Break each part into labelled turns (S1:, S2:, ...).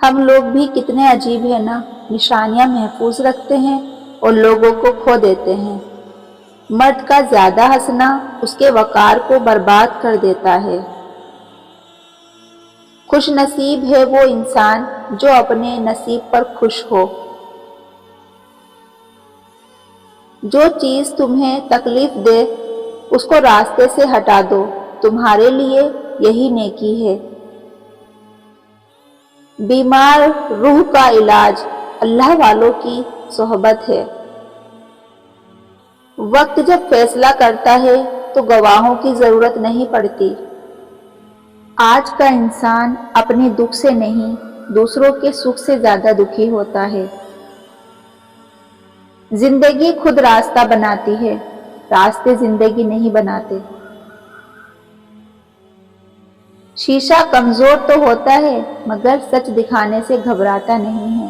S1: ہم لوگ بھی کتنے عجیب ہیں نا، نشانیاں محفوظ رکھتے ہیں اور لوگوں کو کھو دیتے ہیں۔ مرد کا زیادہ ہنسنا اس کے وقار کو برباد کر دیتا ہے۔ خوش نصیب ہے وہ انسان جو اپنے نصیب پر خوش ہو۔ جو چیز تمہیں تکلیف دے اس کو راستے سے ہٹا دو، تمہارے لیے یہی نیکی ہے۔ بیمار روح کا علاج اللہ والوں کی صحبت ہے۔ وقت جب فیصلہ کرتا ہے تو گواہوں کی ضرورت نہیں پڑتی۔ آج کا انسان اپنے دکھ سے نہیں، دوسروں کے سکھ سے زیادہ دکھی ہوتا ہے۔ زندگی خود راستہ بناتی ہے، راستے زندگی نہیں بناتے۔ شیشہ کمزور تو ہوتا ہے مگر سچ دکھانے سے گھبراتا نہیں ہے۔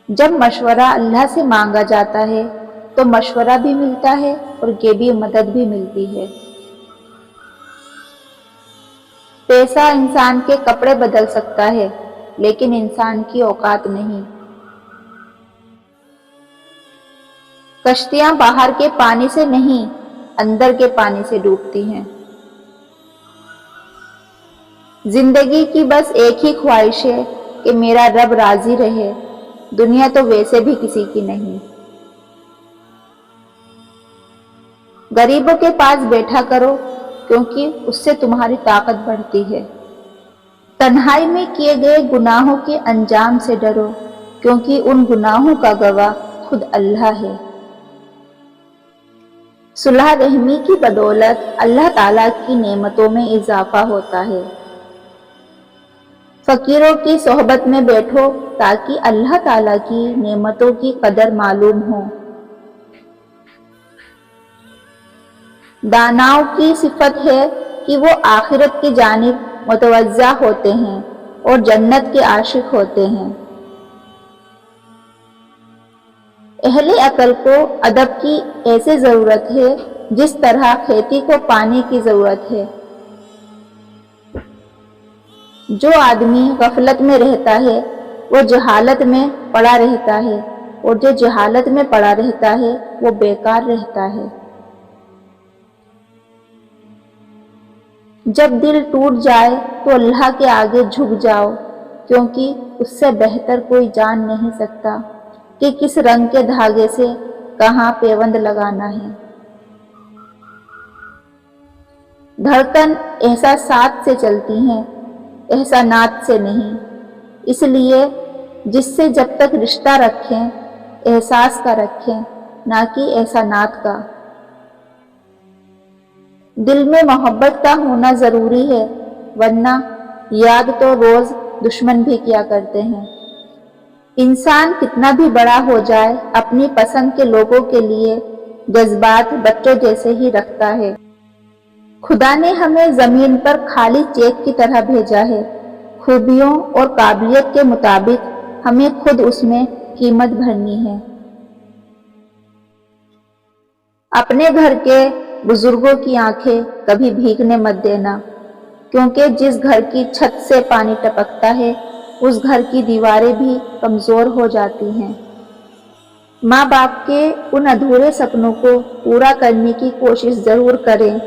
S1: جب مشورہ اللہ سے مانگا جاتا ہے تو مشورہ بھی ملتا ہے اور یہ بھی مدد بھی ملتی ہے۔ پیسہ انسان کے کپڑے بدل سکتا ہے لیکن انسان کی اوقات نہیں۔ کشتیاں باہر کے پانی سے نہیں، اندر کے پانی سے ڈوبتی ہیں۔ زندگی کی بس ایک ہی خواہش ہے کہ میرا رب راضی رہے، دنیا تو ویسے بھی کسی کی نہیں۔ غریبوں کے پاس بیٹھا کرو کیونکہ اس سے تمہاری طاقت بڑھتی ہے۔ تنہائی میں کیے گئے گناہوں کے انجام سے ڈرو کیونکہ ان گناہوں کا گواہ خود اللہ ہے۔ صلح رحمی کی بدولت اللہ تعالیٰ کی نعمتوں میں اضافہ ہوتا ہے۔ فقیروں کی صحبت میں بیٹھو تاکہ اللہ تعالیٰ کی نعمتوں کی قدر معلوم ہو۔ داناؤں کی صفت ہے کہ وہ آخرت کی جانب متوجہ ہوتے ہیں اور جنت کے عاشق ہوتے ہیں۔ اہل عقل کو ادب کی ایسے ضرورت ہے جس طرح کھیتی کو پانی کی ضرورت ہے۔ جو آدمی غفلت میں رہتا ہے وہ جہالت میں پڑا رہتا ہے اور جو جہالت میں پڑا رہتا ہے وہ بیکار رہتا ہے۔ جب دل ٹوٹ جائے تو اللہ کے آگے جھک جاؤ کیونکہ اس سے بہتر کوئی جان نہیں سکتا کہ کس رنگ کے دھاگے سے کہاں پیوند لگانا ہے۔ دھڑکن احساسات سے چلتی ہیں، احسانات سے نہیں، اس لیے جس سے جب تک رشتہ رکھیں احساس کا رکھیں نہ کہ احسانات کا۔ دل میں محبت کا ہونا ضروری ہے ورنہ یاد تو روز دشمن بھی کیا کرتے ہیں۔ انسان کتنا بھی بڑا ہو جائے اپنی پسند کے لوگوں کے لیے جذبات بچوں جیسے ہی رکھتا ہے۔ خدا نے ہمیں زمین پر خالی چیک کی طرح بھیجا ہے، خوبیوں اور قابلیت کے مطابق ہمیں خود اس میں قیمت بھرنی ہے۔ اپنے گھر کے بزرگوں کی آنکھیں کبھی بھیگنے مت دینا کیونکہ جس گھر کی چھت سے پانی ٹپکتا ہے اس گھر کی دیواریں بھی کمزور ہو جاتی ہیں۔ ماں باپ کے ان ادھورے سپنوں کو پورا کرنے کی کوشش ضرور کریں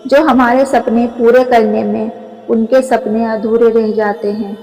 S1: جو ہمارے سپنے پورے کرنے میں ان کے سپنے ادھورے رہ جاتے ہیں۔